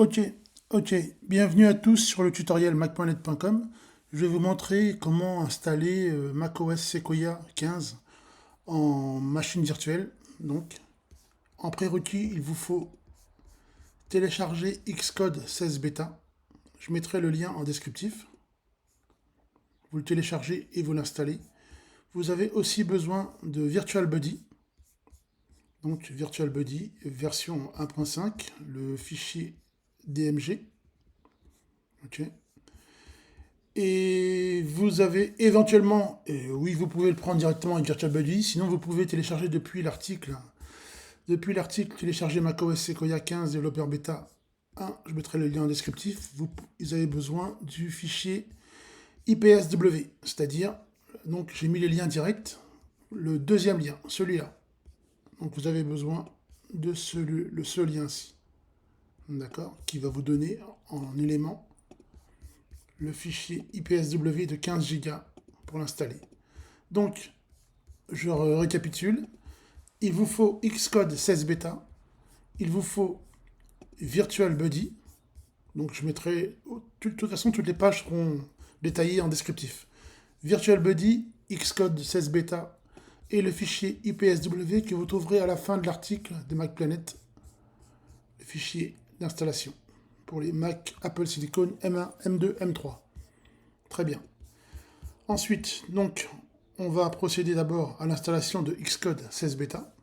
Ok, ok. Bienvenue à tous sur le tutoriel mac.net.com. Je vais vous montrer comment installer macOS Sequoia 15 en machine virtuelle. Donc, en prérequis, il vous faut télécharger Xcode 16 Beta. Je mettrai le lien en descriptif. Vous le téléchargez et vous l'installez. Vous avez aussi besoin de VirtualBuddy. Donc, VirtualBuddy version 1.5, le fichier DMG. Ok. Et vous avez éventuellement, et oui, vous pouvez le prendre directement avec VirtualBuddy, sinon vous pouvez télécharger depuis l'article. Depuis l'article, télécharger macOS Sequoia 15 développeur bêta 1, je mettrai le lien en descriptif. Vous avez besoin du fichier IPSW, c'est-à-dire, donc j'ai mis les liens directs, le deuxième lien, celui-là. Donc vous avez besoin de ce lien-ci, d'accord, qui va vous donner en élément le fichier IPSW de 15 Go pour l'installer. Donc, je récapitule. Il vous faut Xcode 16 bêta. Il vous faut VirtualBuddy. Donc, je mettrai. De toute façon, toutes les pages seront détaillées en descriptif. VirtualBuddy, Xcode 16 bêta et le fichier IPSW que vous trouverez à la fin de l'article de MacPlanet. Le fichier d'installation pour les Mac Apple Silicon M1, M2, M3. Très bien. Ensuite, donc, on va procéder d'abord à l'installation de Xcode 16 bêta.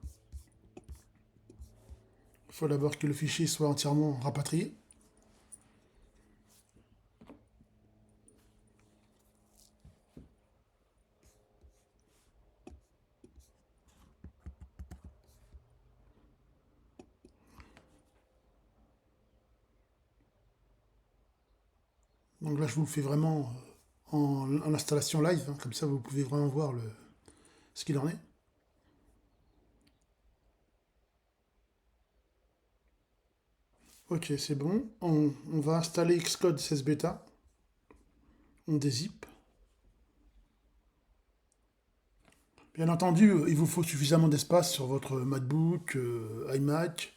Il faut d'abord que le fichier soit entièrement rapatrié. Donc là, je vous le fais vraiment en installation live, hein, comme ça vous pouvez vraiment voir ce qu'il en est. Ok, c'est bon. On va installer Xcode 16 bêta. On dézip. Bien entendu, il vous faut suffisamment d'espace sur votre MacBook, iMac.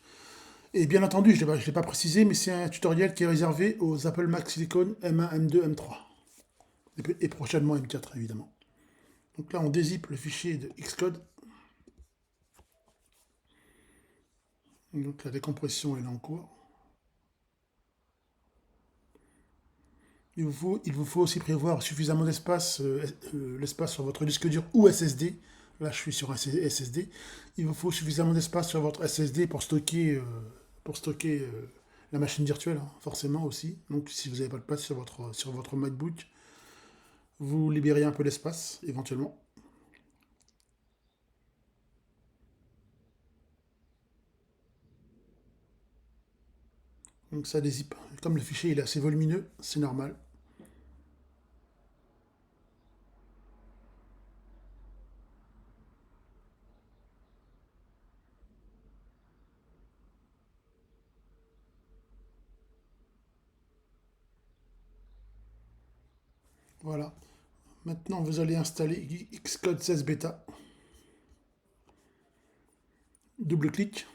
Et bien entendu, je ne l'ai pas précisé, mais c'est un tutoriel qui est réservé aux Apple Mac Silicon M1, M2, M3. Et prochainement M4, évidemment. Donc là, on dézippe le fichier de Xcode. Donc la décompression est en cours. Il vous faut aussi prévoir suffisamment d'espace, l'espace sur votre disque dur ou SSD. Là, je suis sur un SSD. Il vous faut suffisamment d'espace sur votre SSD pour stocker la machine virtuelle, hein, forcément aussi. Donc, si vous n'avez pas de place sur votre MacBook, vous libérez un peu d'espace, éventuellement. Donc, ça dézippe. Comme le fichier il est assez volumineux, c'est normal. Voilà. Maintenant, vous allez installer Xcode 16 bêta. Double-clic.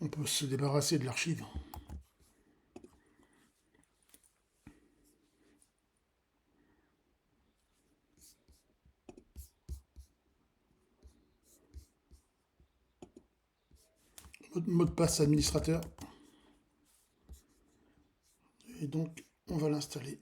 On peut se débarrasser de l'archive. Mot de passe administrateur. Et donc, on va l'installer.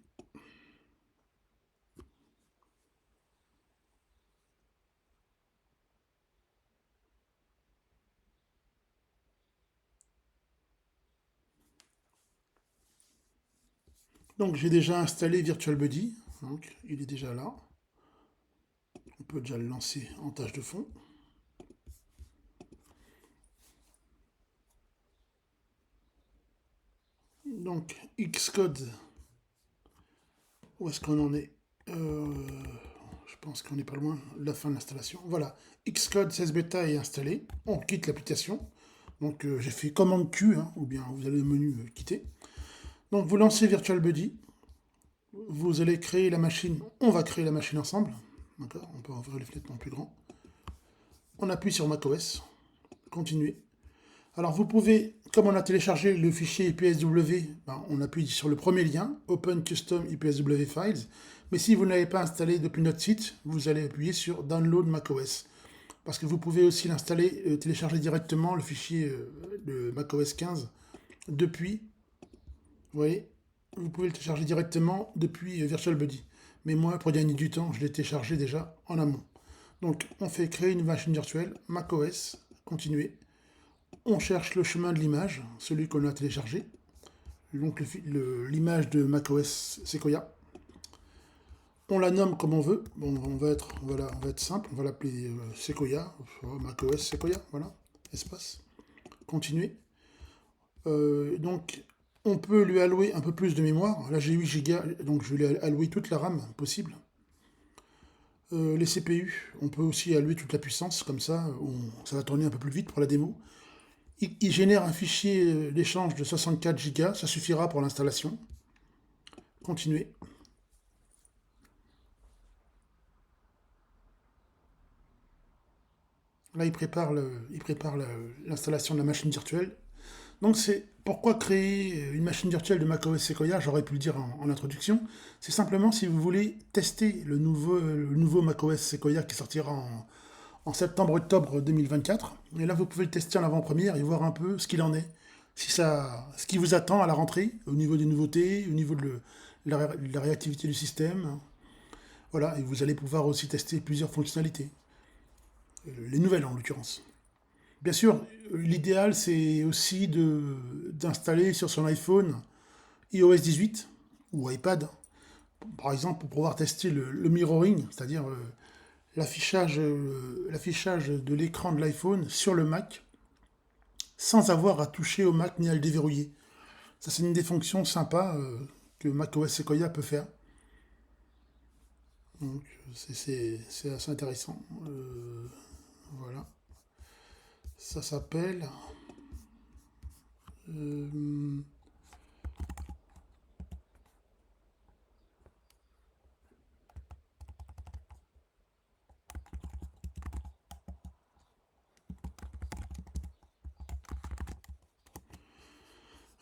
Donc, j'ai déjà installé VirtualBuddy. Donc, il est déjà là. On peut déjà le lancer en tâche de fond. Donc, Xcode, où est-ce qu'on en est Je pense qu'on n'est pas loin de la fin de l'installation. Voilà, Xcode 16 bêta est installé. On quitte l'application. Donc, j'ai fait commande Q, hein, ou bien vous allez au menu quitter. Donc, vous lancez VirtualBuddy. Vous allez créer la machine. On va créer la machine ensemble. D'accord. On peut ouvrir les fenêtres en plus grand. On appuie sur macOS. Continuer. Alors vous pouvez, comme on a téléchargé le fichier IPSW, ben, on appuie sur le premier lien, Open Custom IPSW Files. Mais si vous ne l'avez pas installé depuis notre site, vous allez appuyer sur Download macOS. Parce que vous pouvez aussi l'installer, télécharger directement le fichier de macOS 15 depuis, vous voyez, vous pouvez le télécharger directement depuis VirtualBuddy. Mais moi, pour gagner du temps, je l'ai téléchargé déjà en amont. Donc on fait créer une machine virtuelle, macOS, continuer. On cherche le chemin de l'image, celui qu'on a téléchargé. Donc l'image de macOS Sequoia. On la nomme comme on veut. Bon, on va être simple. On va l'appeler Sequoia, macOS Sequoia, voilà, espace. Continuer. Donc, on peut lui allouer un peu plus de mémoire. Là, j'ai 8 Go, donc je vais lui allouer toute la RAM possible. Les CPU, on peut aussi allouer toute la puissance, comme ça, ça va tourner un peu plus vite pour la démo. Il génère un fichier d'échange de 64 Go, ça suffira pour l'installation. Continuer. Là, il prépare l'installation de la machine virtuelle. Donc, c'est pourquoi créer une machine virtuelle de macOS Sequoia, j'aurais pu le dire en introduction. C'est simplement si vous voulez tester le nouveau macOS Sequoia qui sortira en septembre-octobre 2024. Et là, vous pouvez le tester en avant-première et voir un peu ce qu'il en est. Ce qui vous attend à la rentrée, au niveau des nouveautés, au niveau de la réactivité du système. Voilà, et vous allez pouvoir aussi tester plusieurs fonctionnalités. Les nouvelles en l'occurrence. Bien sûr, l'idéal c'est aussi d'installer sur son iPhone iOS 18 ou iPad, par exemple pour pouvoir tester le mirroring, c'est-à-dire l'affichage de l'écran de l'iPhone sur le Mac sans avoir à toucher au Mac ni à le déverrouiller. Ça c'est une des fonctions sympas que macOS Sequoia peut faire. Donc c'est assez intéressant. Voilà. Ça s'appelle... euh,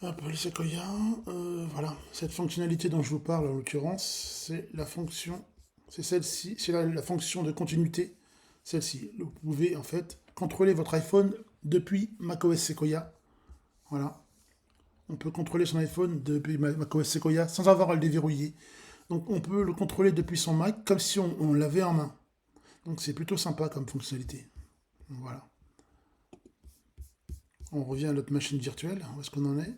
Apple Sequoia, voilà, cette fonctionnalité dont je vous parle en l'occurrence, c'est la fonction, c'est celle-ci, c'est la fonction de continuité, celle-ci. Vous pouvez en fait contrôler votre iPhone depuis macOS Sequoia, voilà. On peut contrôler son iPhone depuis macOS Sequoia sans avoir à le déverrouiller. Donc on peut le contrôler depuis son Mac comme si on l'avait en main. Donc c'est plutôt sympa comme fonctionnalité. Voilà. On revient à notre machine virtuelle, où est-ce qu'on en est?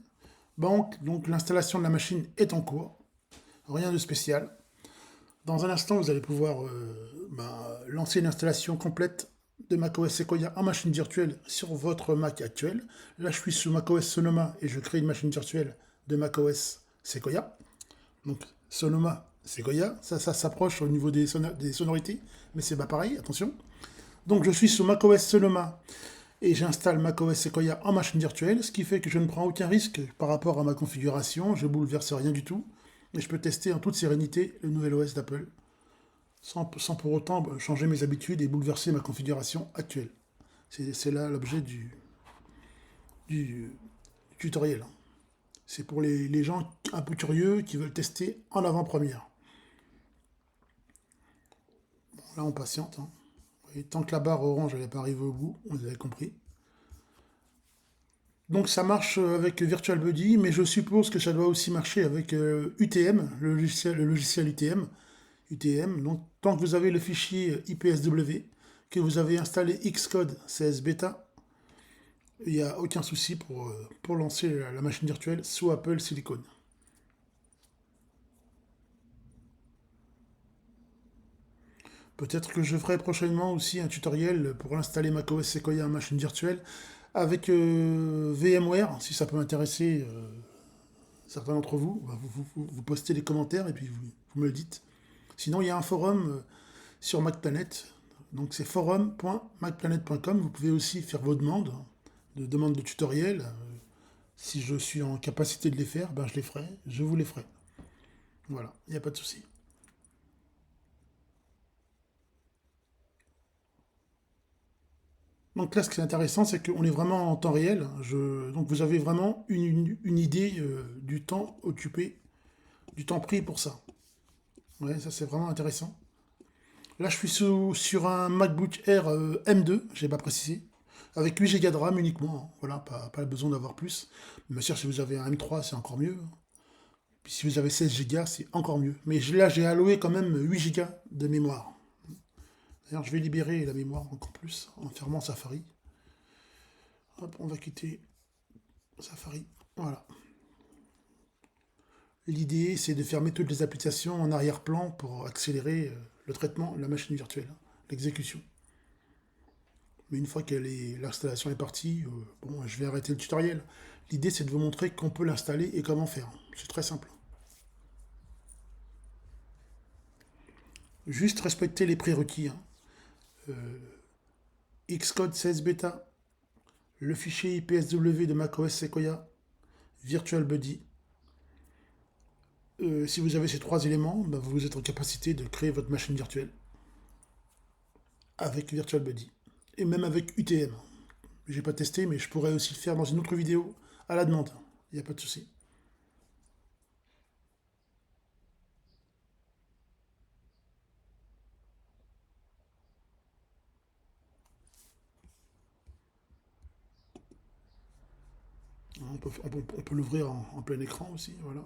Donc l'installation de la machine est en cours, rien de spécial. Dans un instant, vous allez pouvoir lancer une installation complète de macOS Sequoia en machine virtuelle sur votre Mac actuel. Là, je suis sous macOS Sonoma et je crée une machine virtuelle de macOS Sequoia. Donc Sonoma, Sequoia, ça s'approche au niveau des sonorités, mais c'est pas pareil, attention. Donc je suis sous macOS Sonoma et j'installe macOS Sequoia en machine virtuelle, ce qui fait que je ne prends aucun risque par rapport à ma configuration, je bouleverse rien du tout, et je peux tester en toute sérénité le nouvel OS d'Apple, sans pour autant changer mes habitudes et bouleverser ma configuration actuelle. C'est là l'objet du tutoriel. C'est pour les gens un peu curieux qui veulent tester en avant-première. Bon, là on patiente. Hein. Et tant que la barre orange n'est pas arrivée au bout, vous avez compris. Donc ça marche avec VirtualBuddy, mais je suppose que ça doit aussi marcher avec UTM, le logiciel UTM. UTM. Donc tant que vous avez le fichier IPSW, que vous avez installé Xcode CS Beta, il n'y a aucun souci pour lancer la machine virtuelle sous Apple Silicon. Peut-être que je ferai prochainement aussi un tutoriel pour installer macOS Sequoia en machine virtuelle avec VMware, si ça peut intéresser certains d'entre vous, vous postez les commentaires et puis vous me le dites. Sinon, il y a un forum sur MacPlanet, donc c'est forum.macplanet.com. Vous pouvez aussi faire vos demandes de tutoriels. Si je suis en capacité de les faire, ben je les ferai, je vous les ferai. Voilà, il n'y a pas de souci. Donc là, ce qui est intéressant, c'est qu'on est vraiment en temps réel. Donc vous avez vraiment une idée du temps occupé, du temps pris pour ça. Ouais, ça c'est vraiment intéressant. Là, je suis sur un MacBook Air M2, j'ai pas précisé, avec 8 Go de RAM uniquement, hein. Voilà, pas besoin d'avoir plus. Bien sûr, si vous avez un M3, c'est encore mieux. Puis si vous avez 16 Go, c'est encore mieux. Mais là, j'ai alloué quand même 8 Go de mémoire. D'ailleurs, je vais libérer la mémoire encore plus en fermant Safari. Hop, on va quitter Safari. Voilà. L'idée, c'est de fermer toutes les applications en arrière-plan pour accélérer le traitement de la machine virtuelle, hein, l'exécution. Mais une fois que l'installation est partie, bon, je vais arrêter le tutoriel. L'idée, c'est de vous montrer qu'on peut l'installer et comment faire. C'est très simple. Juste respecter les prérequis, hein. Xcode 16 bêta, le fichier IPSW de macOS Sequoia, VirtualBuddy. Si vous avez ces trois éléments, bah, vous êtes en capacité de créer votre machine virtuelle avec VirtualBuddy. Et même avec UTM. J'ai pas testé, mais je pourrais aussi le faire dans une autre vidéo à la demande. Il n'y a pas de souci. On peut l'ouvrir en plein écran aussi, voilà.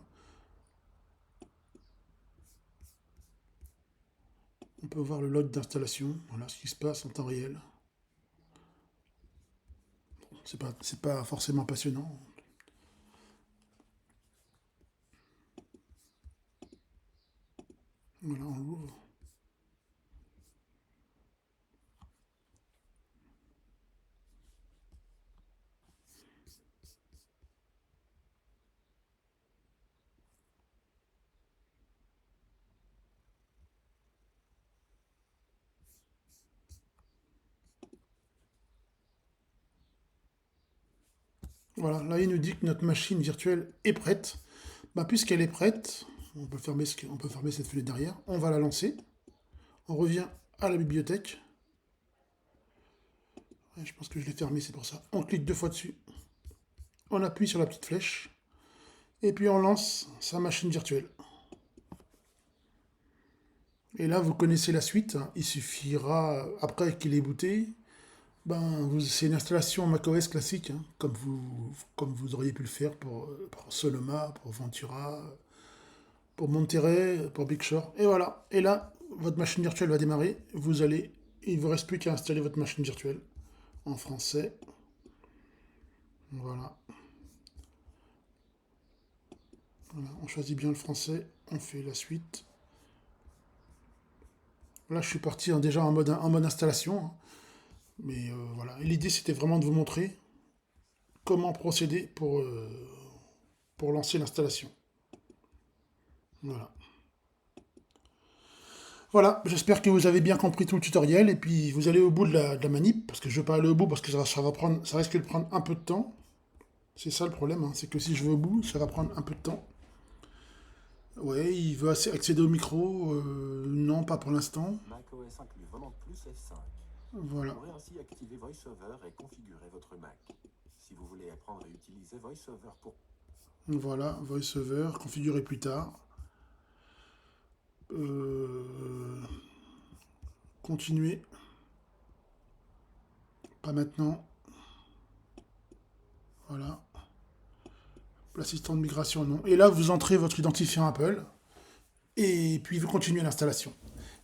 On peut voir le log d'installation, voilà ce qui se passe en temps réel. C'est pas forcément passionnant. Voilà, on l'ouvre. Voilà, là il nous dit que notre machine virtuelle est prête. Bah, puisqu'elle est prête, on peut fermer cette fenêtre derrière, on va la lancer. On revient à la bibliothèque. Ouais, je pense que je l'ai fermé, c'est pour ça. On clique deux fois dessus. On appuie sur la petite flèche. Et puis on lance sa machine virtuelle. Et là, vous connaissez la suite, hein. Il suffira, après qu'il est booté, c'est une installation macOS classique, hein, comme vous auriez pu le faire pour Sonoma, pour Ventura, pour Monterey, pour Big Sur. Et voilà. Et là, votre machine virtuelle va démarrer. Il ne vous reste plus qu'à installer votre machine virtuelle en français. Voilà. Voilà. On choisit bien le français. On fait la suite. Là, je suis parti déjà en mode installation, hein. Mais voilà. Et l'idée, c'était vraiment de vous montrer comment procéder pour lancer l'installation. Voilà. Voilà, j'espère que vous avez bien compris tout le tutoriel et puis vous allez au bout de la manip, parce que je ne vais pas aller au bout parce que ça risque de prendre un peu de temps. C'est ça le problème, hein, c'est que si je vais au bout, ça va prendre un peu de temps. Ouais, il veut accéder au micro, non, pas pour l'instant. macOS inclut Volant Plus S5. Voilà. Vous pourrez ainsi activer VoiceOver et configurer votre Mac. Si vous voulez apprendre à utiliser VoiceOver pour... Voilà, VoiceOver, configurer plus tard. Continuer. Pas maintenant. Voilà. L'assistant de migration, non. Et là, vous entrez votre identifiant Apple. Et puis, vous continuez l'installation.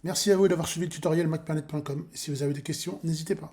Merci à vous d'avoir suivi le tutoriel macplanet.com. Et si vous avez des questions, n'hésitez pas.